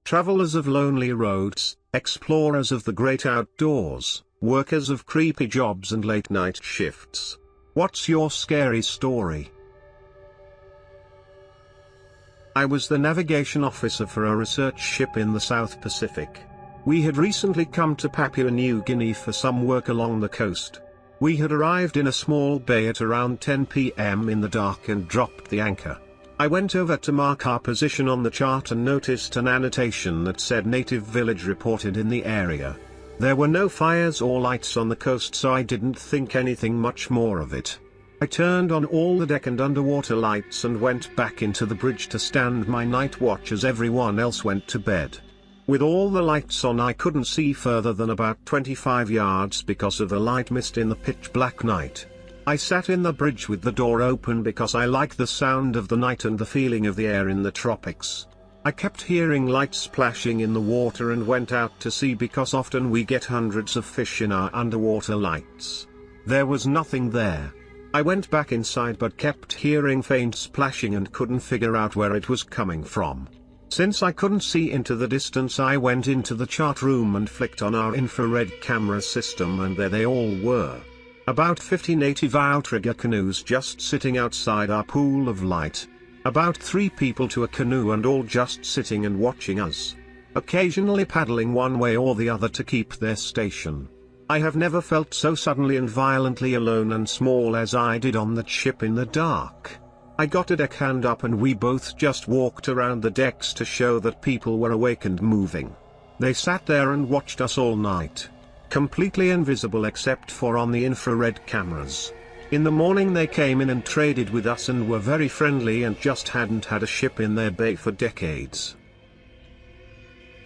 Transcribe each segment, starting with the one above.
Travelers of lonely roads, explorers of the great outdoors, workers of creepy jobs and late night shifts. What's your scary story? I was the navigation officer for a research ship in the South Pacific. We had recently come to Papua New Guinea for some work along the coast. We had arrived in a small bay at around 10 p.m. in the dark and dropped the anchor. I went over to mark our position on the chart and noticed an annotation that said native village reported in the area. There were no fires or lights on the coast, so I didn't think anything much more of it. I turned on all the deck and underwater lights and went back into the bridge to stand my night watch as everyone else went to bed. With all the lights on, I couldn't see further than about 25 yards because of the light mist in the pitch black night. I sat in the bridge with the door open because I like the sound of the night and the feeling of the air in the tropics. I kept hearing lights splashing in the water and went out to sea because often we get hundreds of fish in our underwater lights. There was nothing there. I went back inside but kept hearing faint splashing and couldn't figure out where it was coming from. Since I couldn't see into the distance, I went into the chart room and flicked on our infrared camera system, and there they all were. About 50 native outrigger canoes just sitting outside our pool of light. About 3 people to a canoe and all just sitting and watching us. Occasionally paddling one way or the other to keep their station. I have never felt so suddenly and violently alone and small as I did on that ship in the dark. I got a deckhand up and we both just walked around the decks to show that people were awake and moving. They sat there and watched us all night. Completely invisible except for on the infrared cameras. In the morning they came in and traded with us and were very friendly and just hadn't had a ship in their bay for decades.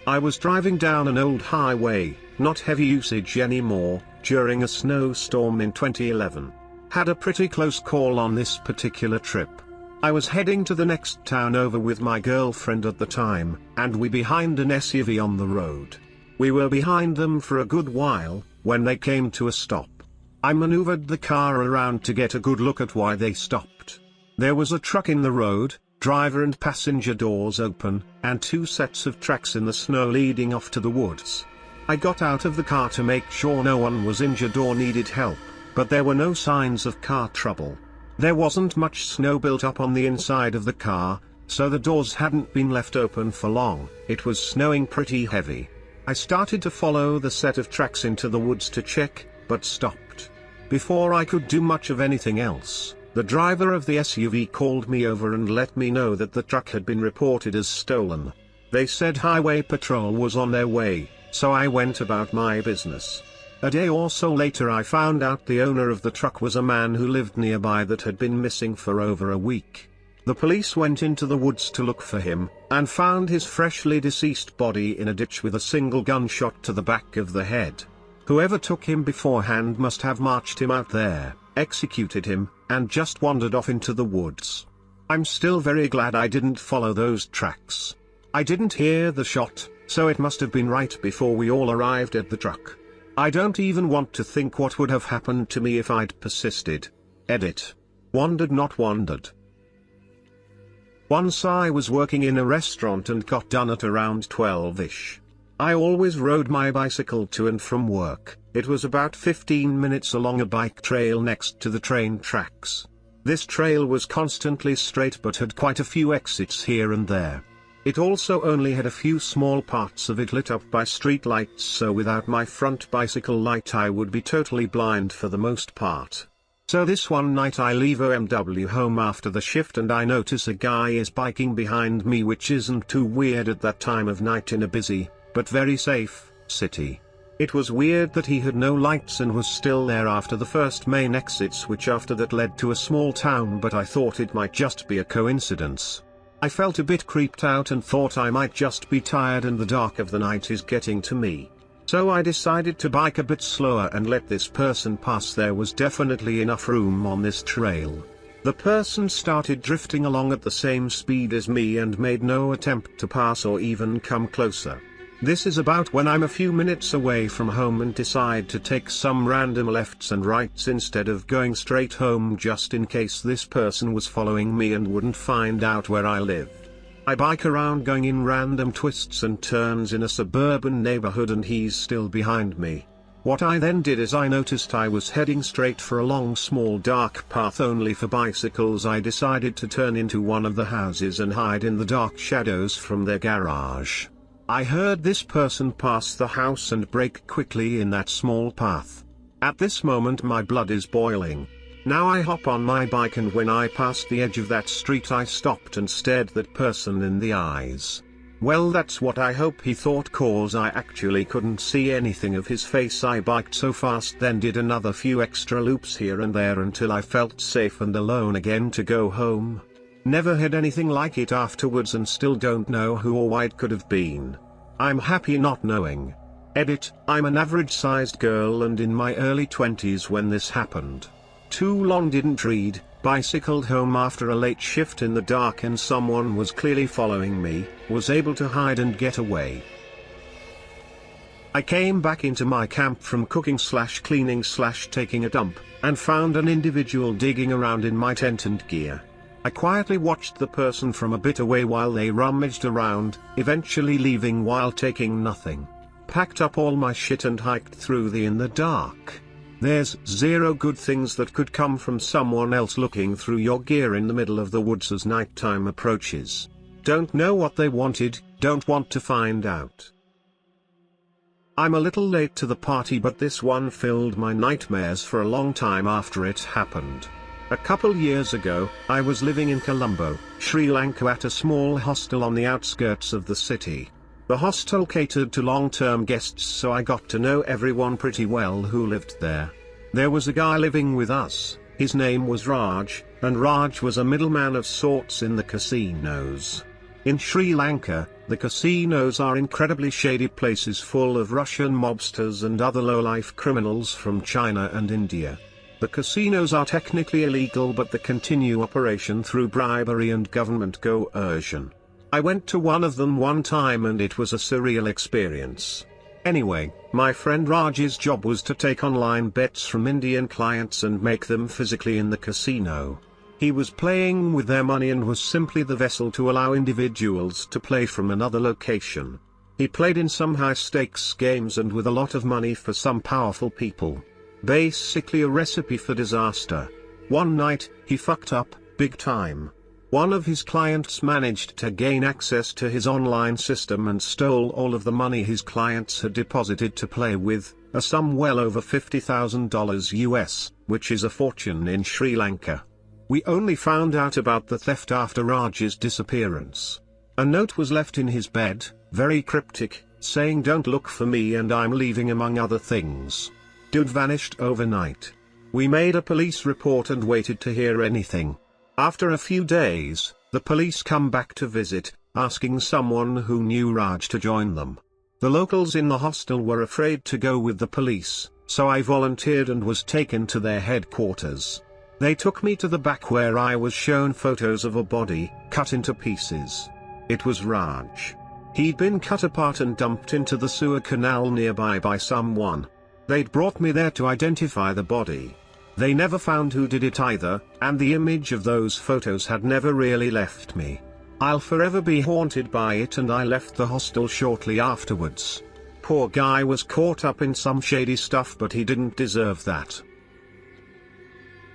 I was driving down an old highway, not heavy usage anymore, during a snowstorm in 2011. Had a pretty close call on this particular trip. I was heading to the next town over with my girlfriend at the time, and we behind an SUV on the road. We were behind them for a good while, when they came to a stop. I maneuvered the car around to get a good look at why they stopped. There was a truck in the road, driver and passenger doors open, and 2 sets of tracks in the snow leading off to the woods. I got out of the car to make sure no one was injured or needed help, but there were no signs of car trouble. There wasn't much snow built up on the inside of the car, so the doors hadn't been left open for long. It was snowing pretty heavy. I started to follow the set of tracks into the woods to check, but stopped. Before I could do much of anything else, the driver of the SUV called me over and let me know that the truck had been reported as stolen. They said highway patrol was on their way, so I went about my business. A day or so later I found out the owner of the truck was a man who lived nearby that had been missing for over a week. The police went into the woods to look for him, and found his freshly deceased body in a ditch with a single gunshot to the back of the head. Whoever took him beforehand must have marched him out there, executed him, and just wandered off into the woods. I'm still very glad I didn't follow those tracks. I didn't hear the shot, so it must have been right before we all arrived at the truck. I don't even want to think what would have happened to me if I'd persisted. Edit. Wandered not wandered. Once I was working in a restaurant and got done at around 12ish. I always rode my bicycle to and from work. It was about 15 minutes along a bike trail next to the train tracks. This trail was constantly straight but had quite a few exits here and there. It also only had a few small parts of it lit up by street lights, so without my front bicycle light I would be totally blind for the most part. So this one night I leave OMW home after the shift and I notice a guy is biking behind me, which isn't too weird at that time of night in a busy, but very safe, city. It was weird that he had no lights and was still there after the first main exits, which after that led to a small town, but I thought it might just be a coincidence. I felt a bit creeped out and thought I might just be tired and the dark of the night is getting to me. So I decided to bike a bit slower and let this person pass. There was definitely enough room on this trail. The person started drifting along at the same speed as me and made no attempt to pass or even come closer. This is about when I'm a few minutes away from home and decide to take some random lefts and rights instead of going straight home, just in case this person was following me and wouldn't find out where I live. I bike around going in random twists and turns in a suburban neighborhood and he's still behind me. What I then did is I noticed I was heading straight for a long small dark path only for bicycles. I decided to turn into one of the houses and hide in the dark shadows from their garage. I heard this person pass the house and brake quickly in that small path. At this moment my blood is boiling. Now I hop on my bike and when I passed the edge of that street I stopped and stared that person in the eyes. Well, that's what I hope he thought, cause I actually couldn't see anything of his face. I biked so fast then did another few extra loops here and there until I felt safe and alone again to go home. Never had anything like it afterwards and still don't know who or why it could have been. I'm happy not knowing. Edit, I'm an average sized girl and in my early 20s when this happened. Too long didn't read, bicycled home after a late shift in the dark and someone was clearly following me, was able to hide and get away. I came back into my camp from cooking/cleaning/taking a dump, and found an individual digging around in my tent and gear. I quietly watched the person from a bit away while they rummaged around, eventually leaving while taking nothing. Packed up all my shit and hiked through in the dark. There's zero good things that could come from someone else looking through your gear in the middle of the woods as nighttime approaches. Don't know what they wanted, don't want to find out. I'm a little late to the party, but this one filled my nightmares for a long time after it happened. A couple years ago, I was living in Colombo, Sri Lanka at a small hostel on the outskirts of the city. The hostel catered to long-term guests, so I got to know everyone pretty well who lived there. There was a guy living with us, his name was Raj, and Raj was a middleman of sorts in the casinos. In Sri Lanka, the casinos are incredibly shady places full of Russian mobsters and other low-life criminals from China and India. The casinos are technically illegal, but they continue operation through bribery and government coercion. I went to one of them one time and it was a surreal experience. Anyway, my friend Raj's job was to take online bets from Indian clients and make them physically in the casino. He was playing with their money and was simply the vessel to allow individuals to play from another location. He played in some high-stakes games and with a lot of money for some powerful people. Basically a recipe for disaster. One night, he fucked up, big time. One of his clients managed to gain access to his online system and stole all of the money his clients had deposited to play with, a sum well over $50,000 US, which is a fortune in Sri Lanka. We only found out about the theft after Raj's disappearance. A note was left in his bed, very cryptic, saying "Don't look for me and I'm leaving," among other things. Dude vanished overnight. We made a police report and waited to hear anything. After a few days, the police come back to visit, asking someone who knew Raj to join them. The locals in the hostel were afraid to go with the police, so I volunteered and was taken to their headquarters. They took me to the back where I was shown photos of a body, cut into pieces. It was Raj. He'd been cut apart and dumped into the sewer canal nearby by someone. They'd brought me there to identify the body. They never found who did it either, and the image of those photos had never really left me. I'll forever be haunted by it, and I left the hostel shortly afterwards. Poor guy was caught up in some shady stuff, but he didn't deserve that.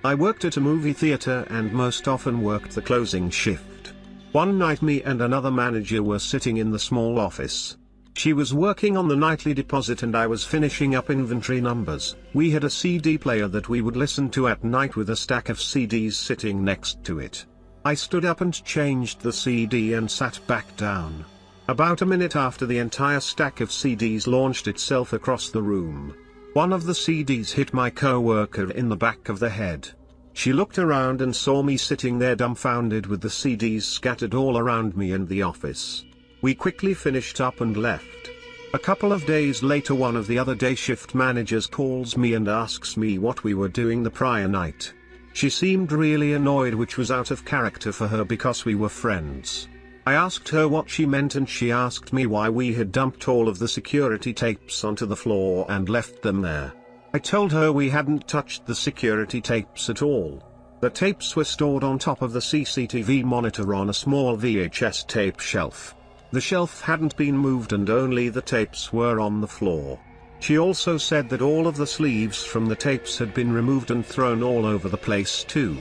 I worked at a movie theater and most often worked the closing shift. One night me and another manager were sitting in the small office. She was working on the nightly deposit and I was finishing up inventory numbers. We had a CD player that we would listen to at night with a stack of CDs sitting next to it. I stood up and changed the CD and sat back down. About a minute after, the entire stack of CDs launched itself across the room. One of the CDs hit my coworker in the back of the head. She looked around and saw me sitting there dumbfounded with the CDs scattered all around me and the office. We quickly finished up and left. A couple of days later, one of the other day shift managers calls me and asks me what we were doing the prior night. She seemed really annoyed, which was out of character for her because we were friends. I asked her what she meant and she asked me why we had dumped all of the security tapes onto the floor and left them there. I told her we hadn't touched the security tapes at all. The tapes were stored on top of the CCTV monitor on a small VHS tape shelf. The shelf hadn't been moved and only the tapes were on the floor. She also said that all of the sleeves from the tapes had been removed and thrown all over the place too.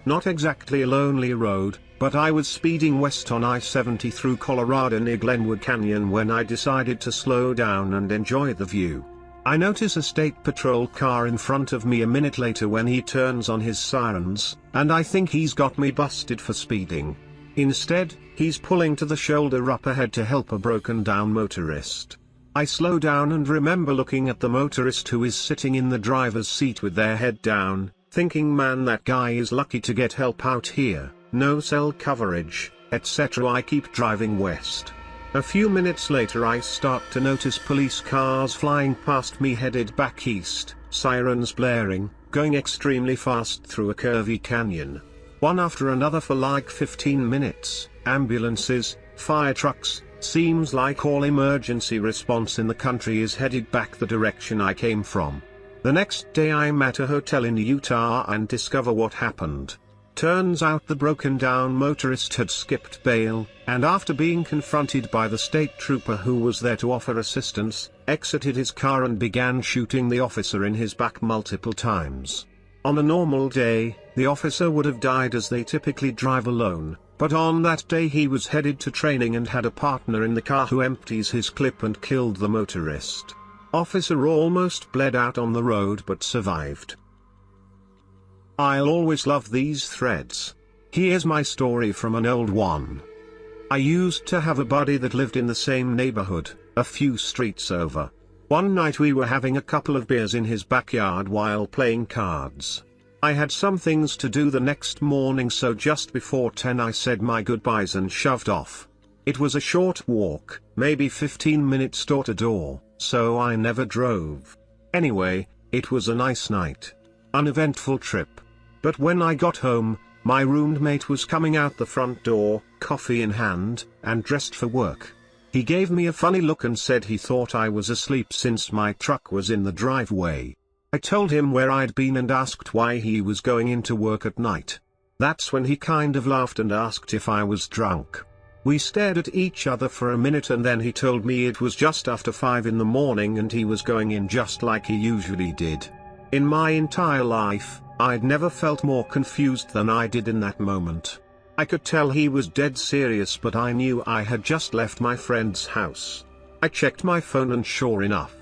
Not exactly a lonely road, but I was speeding west on I-70 through Colorado near Glenwood Canyon when I decided to slow down and enjoy the view. I notice a state patrol car in front of me a minute later when he turns on his sirens, and I think he's got me busted for speeding. Instead, he's pulling to the shoulder up ahead to help a broken down motorist. I slow down and remember looking at the motorist who is sitting in the driver's seat with their head down, thinking, man, that guy is lucky to get help out here, no cell coverage, etc. I keep driving west. A few minutes later I start to notice police cars flying past me headed back east, sirens blaring, going extremely fast through a curvy canyon. One after another for like 15 minutes, ambulances, fire trucks, seems like all emergency response in the country is headed back the direction I came from. The next day I'm at a hotel in Utah and discover what happened. Turns out the broken down motorist had skipped bail, and after being confronted by the state trooper who was there to offer assistance, exited his car and began shooting the officer in his back multiple times. On a normal day, the officer would have died as they typically drive alone, but on that day he was headed to training and had a partner in the car who empties his clip and killed the motorist. Officer almost bled out on the road but survived. I'll always love these threads. Here's my story from an old one. I used to have a buddy that lived in the same neighborhood, a few streets over. One night we were having a couple of beers in his backyard while playing cards. I had some things to do the next morning, so just before 10 I said my goodbyes and shoved off. It was a short walk, maybe 15 minutes door to door, so I never drove. Anyway, it was a nice night. Uneventful trip. But when I got home, my roommate was coming out the front door, coffee in hand, and dressed for work. He gave me a funny look and said he thought I was asleep since my truck was in the driveway. I told him where I'd been and asked why he was going into work at night. That's when he kind of laughed and asked if I was drunk. We stared at each other for a minute and then he told me it was just after 5 in the morning and he was going in just like he usually did. In my entire life, I'd never felt more confused than I did in that moment. I could tell he was dead serious, but I knew I had just left my friend's house. I checked my phone and sure enough,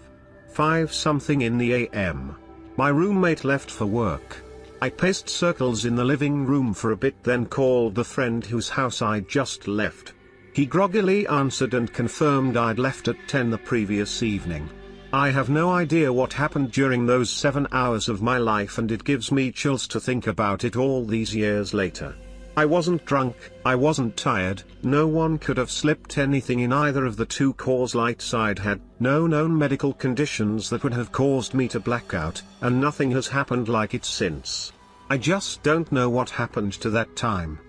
5-something in the AM. My roommate left for work. I paced circles in the living room for a bit, then called the friend whose house I'd just left. He groggily answered and confirmed I'd left at 10 the previous evening. I have no idea what happened during those 7 hours of my life, and it gives me chills to think about it all these years later. I wasn't drunk, I wasn't tired, no one could have slipped anything in either of the two cause lights I'd had, no known medical conditions that would have caused me to black out, and nothing has happened like it since. I just don't know what happened to that time.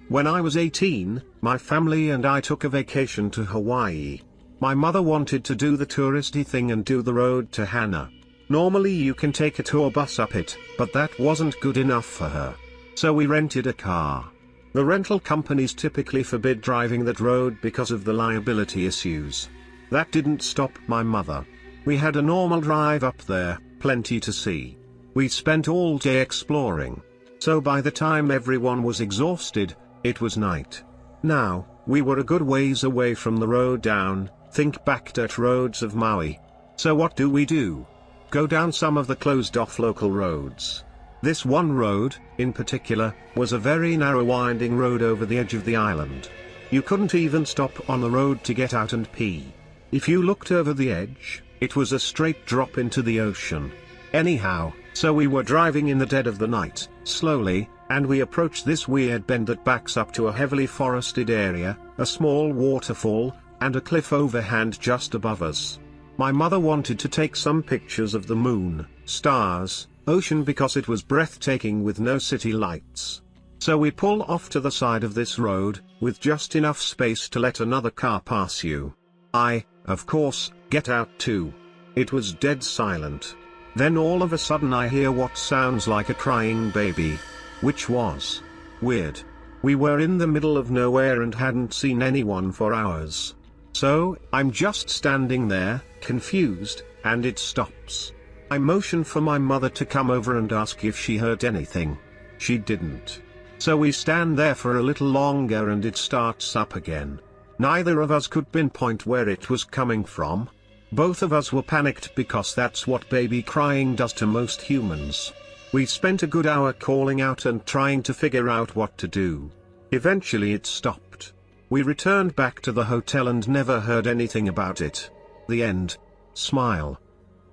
When I was 18, my family and I took a vacation to Hawaii. My mother wanted to do the touristy thing and do the road to Hana. Normally you can take a tour bus up it, but that wasn't good enough for her. So we rented a car. The rental companies typically forbid driving that road because of the liability issues. That didn't stop my mother. We had a normal drive up there, plenty to see. We spent all day exploring. So by the time everyone was exhausted, it was night. Now, we were a good ways away from the road down, think back dirt roads of Maui. So what do? Go down some of the closed off local roads. This one road, in particular, was a very narrow winding road over the edge of the island. You couldn't even stop on the road to get out and pee. If you looked over the edge, it was a straight drop into the ocean. Anyhow, so we were driving in the dead of the night, slowly, and we approached this weird bend that backs up to a heavily forested area, a small waterfall, and a cliff overhand just above us. My mother wanted to take some pictures of the moon, stars, ocean because it was breathtaking with no city lights. So we pull off to the side of this road, with just enough space to let another car pass you. I, of course, get out too. It was dead silent. Then all of a sudden I hear what sounds like a crying baby. Which was weird. We were in the middle of nowhere and hadn't seen anyone for hours. So, I'm just standing there, confused, and it stops. I motion for my mother to come over and ask if she heard anything. She didn't. So we stand there for a little longer and it starts up again. Neither of us could pinpoint where it was coming from. Both of us were panicked because that's what baby crying does to most humans. We spent a good hour calling out and trying to figure out what to do. Eventually it stopped. We returned back to the hotel and never heard anything about it. The end. Smile.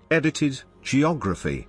Edited, Geography.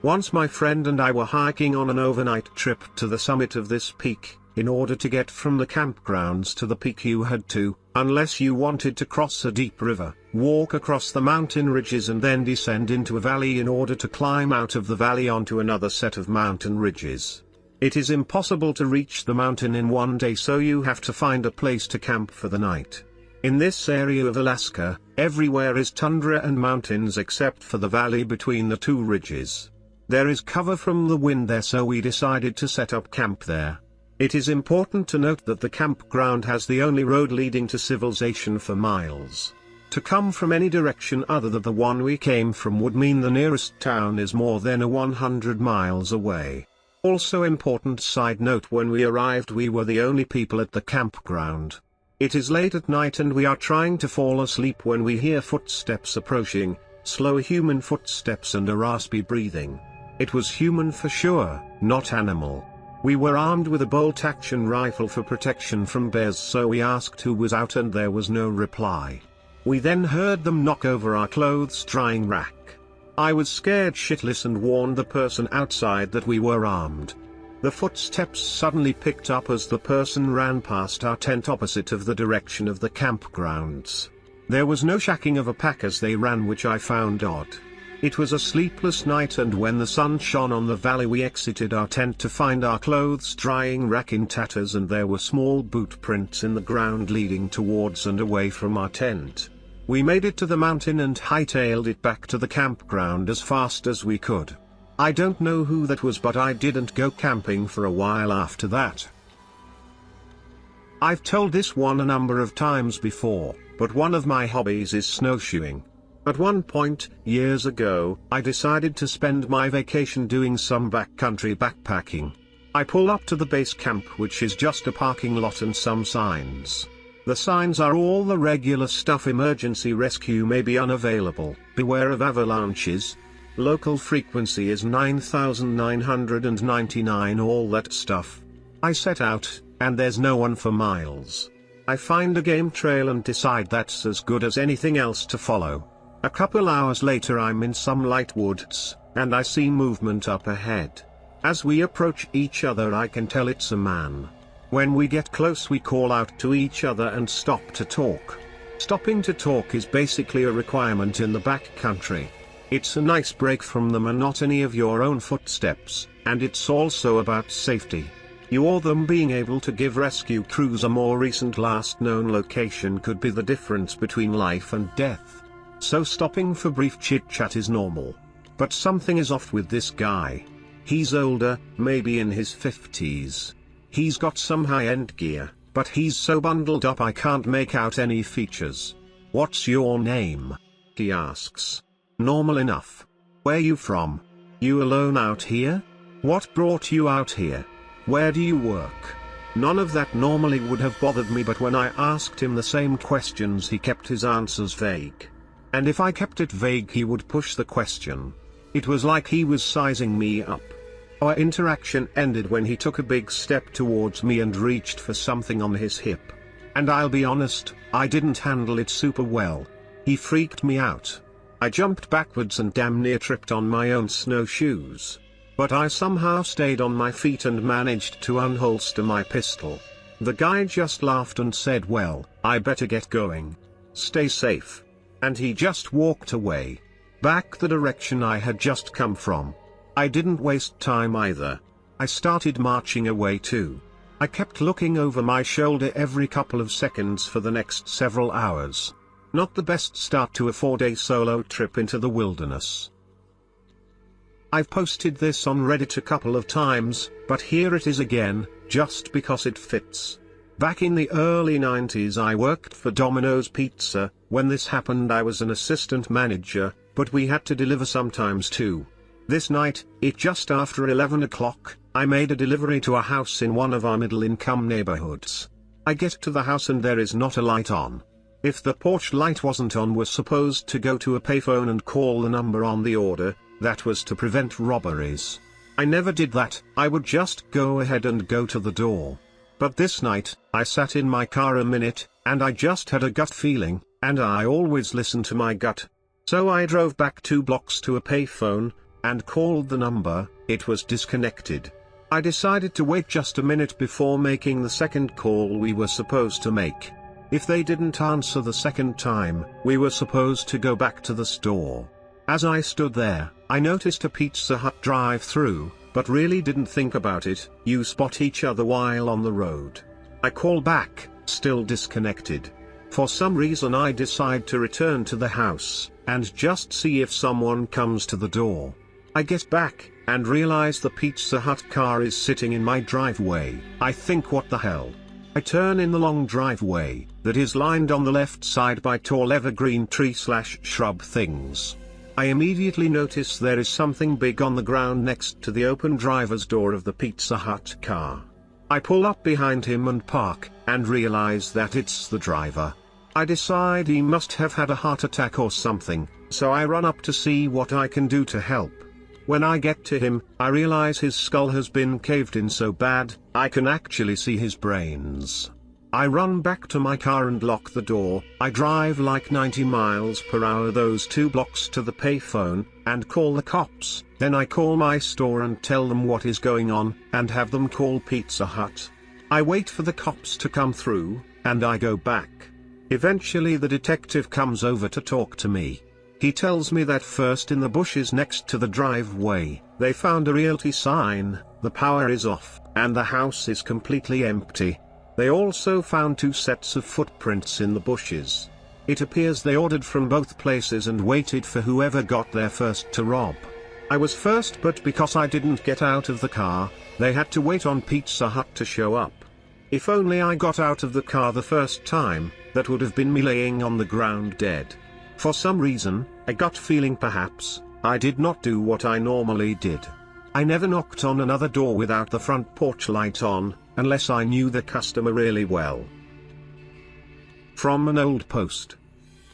Once my friend and I were hiking on an overnight trip to the summit of this peak. In order to get from the campgrounds to the peak you had to, unless you wanted to cross a deep river, walk across the mountain ridges and then descend into a valley in order to climb out of the valley onto another set of mountain ridges. It is impossible to reach the mountain in one day, so you have to find a place to camp for the night. In this area of Alaska, everywhere is tundra and mountains except for the valley between the two ridges. There is cover from the wind there, so we decided to set up camp there. It is important to note that the campground has the only road leading to civilization for miles. To come from any direction other than the one we came from would mean the nearest town is more than 100 miles away. Also important side note, when we arrived we were the only people at the campground. It is late at night and we are trying to fall asleep when we hear footsteps approaching, slow human footsteps and a raspy breathing. It was human for sure, not animal. We were armed with a bolt-action rifle for protection from bears, so we asked who was out and there was no reply. We then heard them knock over our clothes drying rack. I was scared shitless and warned the person outside that we were armed. The footsteps suddenly picked up as the person ran past our tent opposite of the direction of the campgrounds. There was no shacking of a pack as they ran, which I found odd. It was a sleepless night, and when the sun shone on the valley we exited our tent to find our clothes drying rack in tatters, and there were small boot prints in the ground leading towards and away from our tent. We made it to the mountain and hightailed it back to the campground as fast as we could. I don't know who that was, but I didn't go camping for a while after that. I've told this one a number of times before, but one of my hobbies is snowshoeing. At one point, years ago, I decided to spend my vacation doing some backcountry backpacking. I pull up to the base camp, which is just a parking lot and some signs. The signs are all the regular stuff: emergency rescue may be unavailable, beware of avalanches, local frequency is 9999, all that stuff. I set out, and there's no one for miles. I find a game trail and decide that's as good as anything else to follow. A couple hours later I'm in some light woods, and I see movement up ahead. As we approach each other I can tell it's a man. When we get close we call out to each other and stop to talk. Stopping to talk is basically a requirement in the backcountry. It's a nice break from the monotony of your own footsteps, and it's also about safety. You or them being able to give rescue crews a more recent last known location could be the difference between life and death. So stopping for brief chit-chat is normal. But something is off with this guy. He's older, maybe in his 50s. He's got some high-end gear, but he's so bundled up I can't make out any features. "What's your name?" he asks. Normal enough. "Where you from? You alone out here? What brought you out here? Where do you work?" None of that normally would have bothered me, but when I asked him the same questions he kept his answers vague. And if I kept it vague he would push the question. It was like he was sizing me up. Our interaction ended when he took a big step towards me and reached for something on his hip. And I'll be honest, I didn't handle it super well. He freaked me out. I jumped backwards and damn near tripped on my own snowshoes. But I somehow stayed on my feet and managed to unholster my pistol. The guy just laughed and said, "Well, I better get going. Stay safe." And he just walked away. Back the direction I had just come from. I didn't waste time either. I started marching away too. I kept looking over my shoulder every couple of seconds for the next several hours. Not the best start to a 4-day solo trip into the wilderness. I've posted this on Reddit a couple of times, but here it is again, just because it fits. Back in the early 90s I worked for Domino's Pizza. When this happened I was an assistant manager, but we had to deliver sometimes too. This night, it just after 11 o'clock, I made a delivery to a house in one of our middle-income neighborhoods. I get to the house and there is not a light on. If the porch light wasn't on, we're supposed to go to a payphone and call the number on the order. That was to prevent robberies. I never did that, I would just go ahead and go to the door. But this night, I sat in my car a minute, and I just had a gut feeling, and I always listen to my gut. So I drove back 2 blocks to a payphone, and called the number. It was disconnected. I decided to wait just a minute before making the second call we were supposed to make. If they didn't answer the second time, we were supposed to go back to the store. As I stood there, I noticed a Pizza Hut drive-through, but really didn't think about it. You spot each other while on the road. I call back, still disconnected. For some reason I decide to return to the house, and just see if someone comes to the door. I get back, and realize the Pizza Hut car is sitting in my driveway. I think, what the hell? I turn in the long driveway, that is lined on the left side by tall evergreen tree/shrub things. I immediately notice there is something big on the ground next to the open driver's door of the Pizza Hut car. I pull up behind him and park, and realize that it's the driver. I decide he must have had a heart attack or something, so I run up to see what I can do to help. When I get to him, I realize his skull has been caved in so bad, I can actually see his brains. I run back to my car and lock the door. I drive like 90 miles per hour those 2 blocks to the payphone, and call the cops. Then I call my store and tell them what is going on, and have them call Pizza Hut. I wait for the cops to come through, and I go back. Eventually the detective comes over to talk to me. He tells me that first, in the bushes next to the driveway, they found a realty sign, the power is off, and the house is completely empty. They also found 2 sets of footprints in the bushes. It appears they ordered from both places and waited for whoever got there first to rob. I was first, but because I didn't get out of the car, they had to wait on Pizza Hut to show up. If only I got out of the car the first time, that would have been me laying on the ground dead. For some reason, a gut feeling perhaps, I did not do what I normally did. I never knocked on another door without the front porch light on, unless I knew the customer really well. From an old post.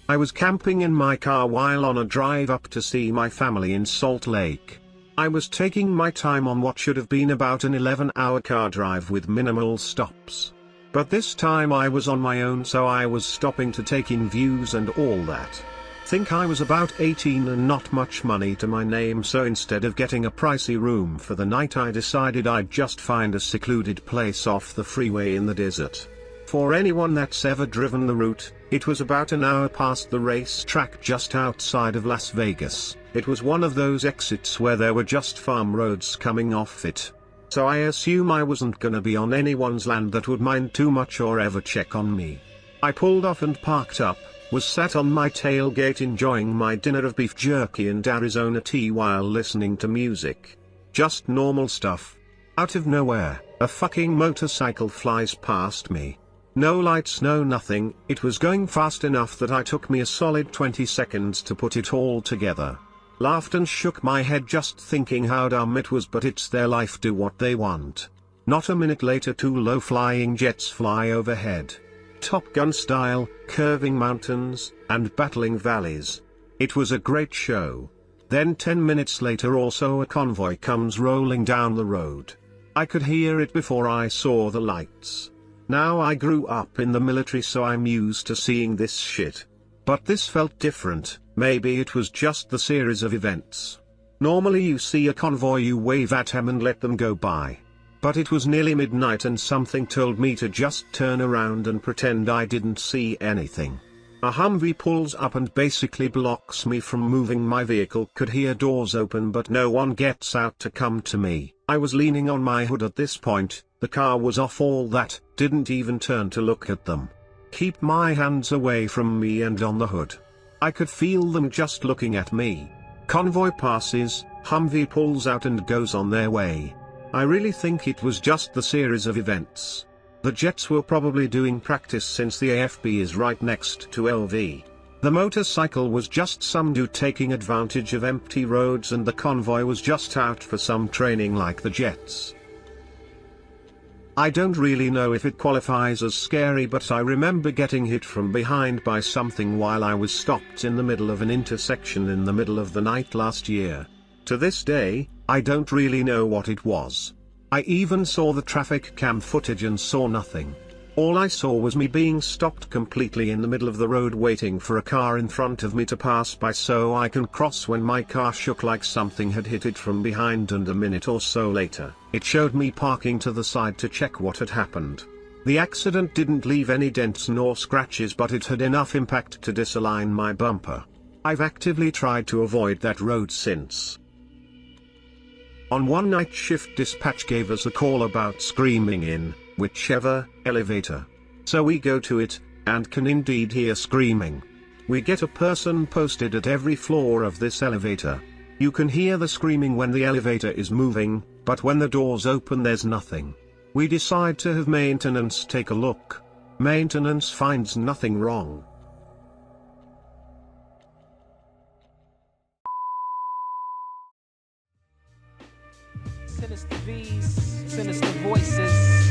I was camping in my car while on a drive up to see my family in Salt Lake. I was taking my time on what should have been about an 11-hour car drive with minimal stops. But this time I was on my own, so I was stopping to take in views and all that. Think I was about 18 and not much money to my name, so instead of getting a pricey room for the night I decided I'd just find a secluded place off the freeway in the desert. For anyone that's ever driven the route, it was about an hour past the racetrack just outside of Las Vegas. It was one of those exits where there were just farm roads coming off it. So I assume I wasn't gonna be on anyone's land that would mind too much or ever check on me. I pulled off and parked up, was sat on my tailgate enjoying my dinner of beef jerky and Arizona tea while listening to music. Just normal stuff. Out of nowhere, a fucking motorcycle flies past me. No lights, no nothing. It was going fast enough that I took me a solid 20 seconds to put it all together. Laughed and shook my head just thinking how dumb it was, but it's their life, do what they want. Not a minute later 2 low-flying jets fly overhead. Top Gun style, curving mountains, and battling valleys. It was a great show. Then 10 minutes later also a convoy comes rolling down the road. I could hear it before I saw the lights. Now I grew up in the military, so I'm used to seeing this shit. But this felt different. Maybe it was just the series of events. Normally you see a convoy, you wave at them and let them go by. But it was nearly midnight and something told me to just turn around and pretend I didn't see anything. A Humvee pulls up and basically blocks me from moving my vehicle. Could hear doors open but no one gets out to come to me. I was leaning on my hood at this point, the car was off, all that, didn't even turn to look at them. keep my hands away from me and on the hood. I could feel them just looking at me. Convoy passes, Humvee pulls out and goes on their way. I really think it was just the series of events. The jets were probably doing practice since the AFB is right next to LV. The motorcycle was just some dude taking advantage of empty roads, and the convoy was just out for some training like the jets. I don't really know if it qualifies as scary, but I remember getting hit from behind by something while I was stopped in the middle of an intersection in the middle of the night last year. To this day, I don't really know what it was. I even saw the traffic cam footage and saw nothing. All I saw was me being stopped completely in the middle of the road waiting for a car in front of me to pass by so I can cross, when my car shook like something had hit it from behind, and a minute or so later, it showed me parking to the side to check what had happened. The accident didn't leave any dents nor scratches, but it had enough impact to disalign my bumper. I've actively tried to avoid that road since. On one night shift, dispatch gave us a call about screaming in whichever elevator. So we go to it, and can indeed hear screaming. We get a person posted at every floor of this elevator. You can hear the screaming when the elevator is moving, but when the doors open there's nothing. We decide to have maintenance take a look. Maintenance finds nothing wrong. Sinister V's, sinister voices.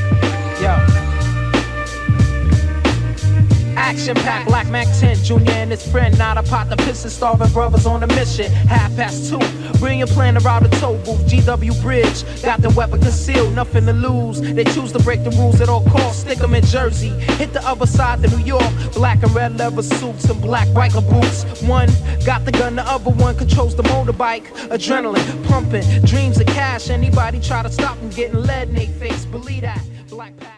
Yo. Action-packed Black Mac 10, Junior and his friend, not a pot to piss and starving brothers on a mission. 2:30, brilliant plan around the toll booth, GW Bridge, got the weapon concealed, nothing to lose. They choose to break the rules at all costs, stick them in Jersey, hit the other side to New York, black and red leather suits and black biker boots. One got the gun, the other one controls the motorbike, adrenaline pumping, dreams of cash. Anybody try to stop them getting lead in their face, believe that. Black Pack.